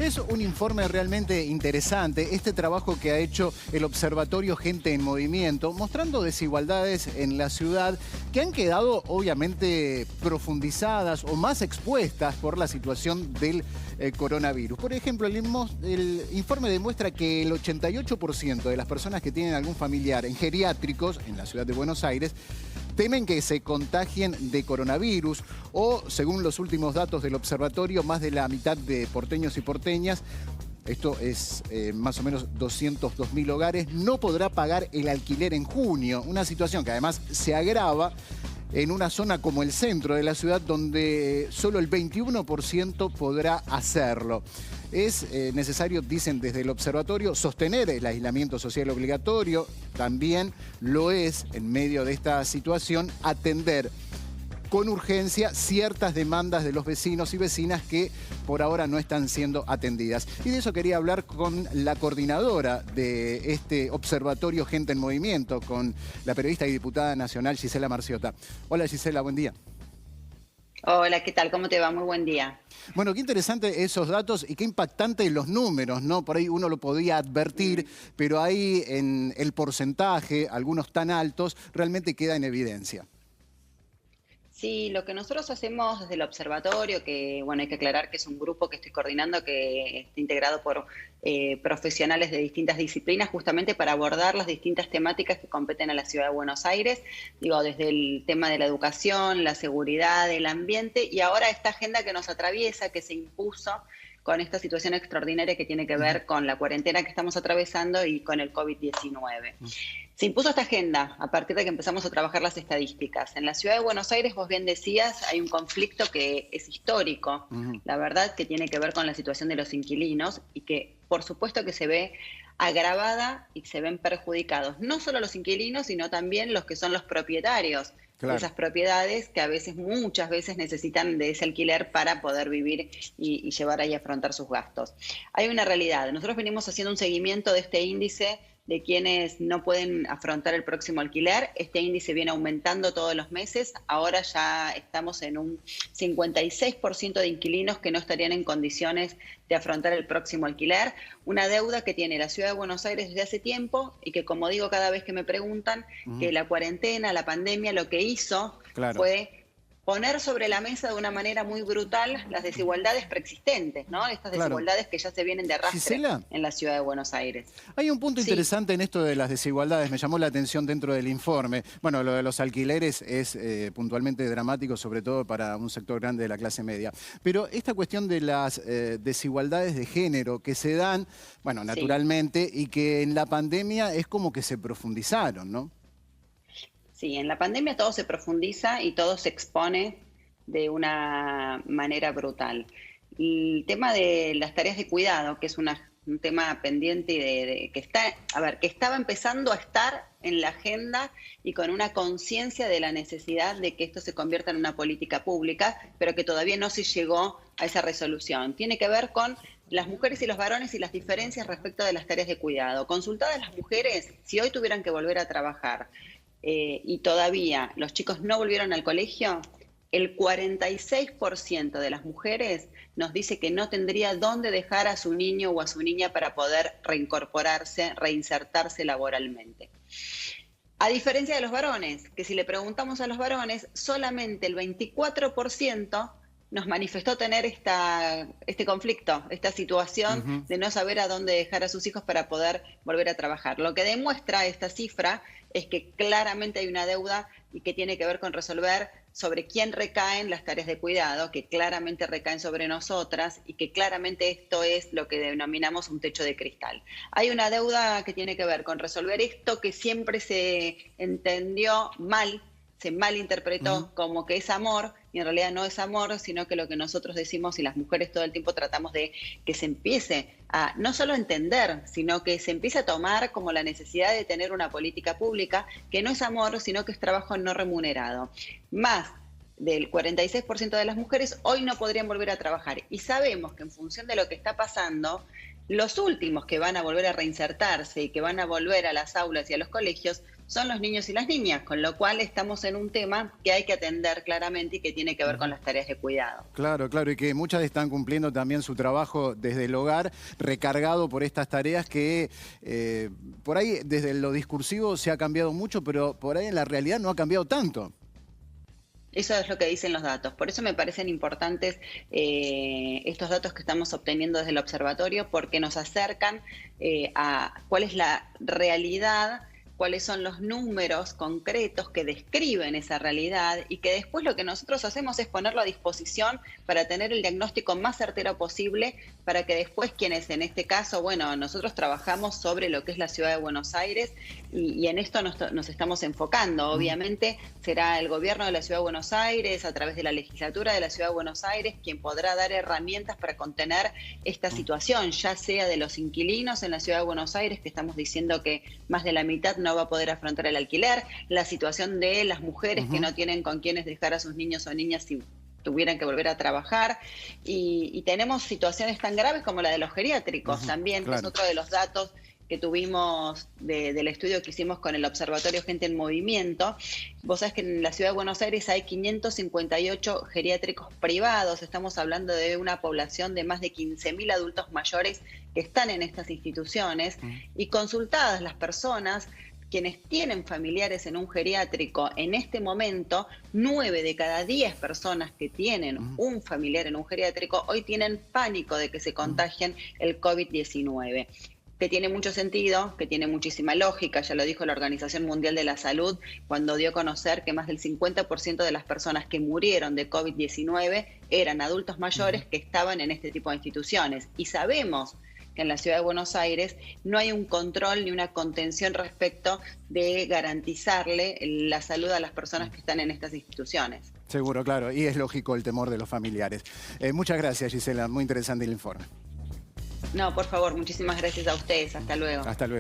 Es un informe realmente interesante, este trabajo que ha hecho el Observatorio Gente en Movimiento, mostrando desigualdades en la ciudad que han quedado obviamente profundizadas o más expuestas por la situación del coronavirus. Por ejemplo, el informe demuestra que el 88% de las personas que tienen algún familiar en geriátricos en la ciudad de Buenos Aires temen que se contagien de coronavirus o, según los últimos datos del observatorio, más de la mitad de porteños y porteñas, esto es más o menos 202.000 hogares, no podrá pagar el alquiler en junio. Una situación que además se agrava en una zona como el centro de la ciudad, donde solo el 21% podrá hacerlo. Es necesario, dicen desde el observatorio, sostener el aislamiento social obligatorio. También lo es, en medio de esta situación, atender con urgencia ciertas demandas de los vecinos y vecinas que por ahora no están siendo atendidas. Y de eso quería hablar con la coordinadora de este observatorio Gente en Movimiento, con la periodista y diputada nacional Gisela Marciota. Hola Gisela, buen día. Hola, ¿qué tal? ¿Cómo te va? Muy buen día. Bueno, qué interesante esos datos y qué impactante los números, ¿no? Por ahí uno lo podía advertir, pero ahí en el porcentaje, algunos tan altos, realmente queda en evidencia. Sí, lo que nosotros hacemos desde el observatorio, que bueno, hay que aclarar que es un grupo que estoy coordinando, que está integrado por profesionales de distintas disciplinas, justamente para abordar las distintas temáticas que competen a la ciudad de Buenos Aires, digo, desde el tema de la educación, la seguridad, el ambiente, y ahora esta agenda que nos atraviesa, que se impuso con esta situación extraordinaria que tiene que ver con la cuarentena que estamos atravesando y con el COVID-19. Se impuso esta agenda a partir de que empezamos a trabajar las estadísticas. En la ciudad de Buenos Aires, vos bien decías, hay un conflicto que es histórico, la verdad, que tiene que ver con la situación de los inquilinos y que, por supuesto, que se ve agravada y se ven perjudicados no solo los inquilinos, sino también los que son los propietarios. Claro. De esas propiedades que a veces, muchas veces necesitan de ese alquiler para poder vivir y llevar ahí a afrontar sus gastos. Hay una realidad. Nosotros venimos haciendo un seguimiento de este índice de quienes no pueden afrontar el próximo alquiler. Este índice viene aumentando todos los meses. Ahora ya estamos en un 56% de inquilinos que no estarían en condiciones de afrontar el próximo alquiler. Una deuda que tiene la ciudad de Buenos Aires desde hace tiempo y que, como digo cada vez que me preguntan, que la cuarentena, la pandemia, lo que hizo fue poner sobre la mesa de una manera muy brutal las desigualdades preexistentes, ¿no? Estas desigualdades que ya se vienen de arrastre, Gisela, en la ciudad de Buenos Aires. Hay un punto interesante en esto de las desigualdades, me llamó la atención dentro del informe. Bueno, lo de los alquileres es puntualmente dramático, sobre todo para un sector grande de la clase media. Pero esta cuestión de las desigualdades de género que se dan, bueno, naturalmente, y que en la pandemia es como que se profundizaron, ¿no? Sí, en la pandemia todo se profundiza y todo se expone de una manera brutal. El tema de las tareas de cuidado, que es un tema pendiente y que estaba empezando a estar en la agenda y con una conciencia de la necesidad de que esto se convierta en una política pública, pero que todavía no se llegó a esa resolución. Tiene que ver con las mujeres y los varones y las diferencias respecto de las tareas de cuidado. Consultadas las mujeres, si hoy tuvieran que volver a trabajar, y todavía los chicos no volvieron al colegio, el 46% de las mujeres nos dice que no tendría dónde dejar a su niño o a su niña para poder reincorporarse, reinsertarse laboralmente. A diferencia de los varones, que si le preguntamos a los varones, solamente el 24% nos manifestó tener este conflicto, esta situación de no saber a dónde dejar a sus hijos para poder volver a trabajar. Lo que demuestra esta cifra es que claramente hay una deuda y que tiene que ver con resolver sobre quién recaen las tareas de cuidado, que claramente recaen sobre nosotras y que claramente esto es lo que denominamos un techo de cristal. Hay una deuda que tiene que ver con resolver esto que siempre se entendió mal, se malinterpretó como que es amor, y en realidad no es amor, sino que lo que nosotros decimos y las mujeres todo el tiempo tratamos de que se empiece a no solo entender, sino que se empiece a tomar como la necesidad de tener una política pública que no es amor, sino que es trabajo no remunerado. Más del 46% de las mujeres hoy no podrían volver a trabajar, y sabemos que en función de lo que está pasando, los últimos que van a volver a reinsertarse y que van a volver a las aulas y a los colegios son los niños y las niñas, con lo cual estamos en un tema que hay que atender claramente y que tiene que ver con las tareas de cuidado. Claro, claro, y que muchas están cumpliendo también su trabajo desde el hogar, recargado por estas tareas que por ahí desde lo discursivo se ha cambiado mucho, pero por ahí en la realidad no ha cambiado tanto. Eso es lo que dicen los datos. Por eso me parecen importantes estos datos que estamos obteniendo desde el observatorio, porque nos acercan a cuál es la realidad, cuáles son los números concretos que describen esa realidad y que después lo que nosotros hacemos es ponerlo a disposición para tener el diagnóstico más certero posible, para que después quienes en este caso, bueno, nosotros trabajamos sobre lo que es la ciudad de Buenos Aires y en esto nos estamos enfocando. Obviamente será el gobierno de la ciudad de Buenos Aires, a través de la legislatura de la ciudad de Buenos Aires, quien podrá dar herramientas para contener esta situación, ya sea de los inquilinos en la ciudad de Buenos Aires, que estamos diciendo que más de la mitad no va a poder afrontar el alquiler, la situación de las mujeres que no tienen con quienes dejar a sus niños o niñas si tuvieran que volver a trabajar, y tenemos situaciones tan graves como la de los geriátricos también, claro, que es otro de los datos que tuvimos del estudio que hicimos con el Observatorio Gente en Movimiento. Vos sabés que en la Ciudad de Buenos Aires hay 558 geriátricos privados, estamos hablando de una población de más de 15.000 adultos mayores que están en estas instituciones, y consultadas las personas, quienes tienen familiares en un geriátrico, en este momento, 9 de cada 10 personas que tienen un familiar en un geriátrico hoy tienen pánico de que se contagien el COVID-19. Que tiene mucho sentido, que tiene muchísima lógica, ya lo dijo la Organización Mundial de la Salud cuando dio a conocer que más del 50% de las personas que murieron de COVID-19 eran adultos mayores que estaban en este tipo de instituciones. Y sabemos que en la Ciudad de Buenos Aires no hay un control ni una contención respecto de garantizarle la salud a las personas que están en estas instituciones. Seguro, claro, y es lógico el temor de los familiares. Muchas gracias, Gisela, muy interesante el informe. No, por favor, muchísimas gracias a ustedes. Hasta luego. Hasta luego.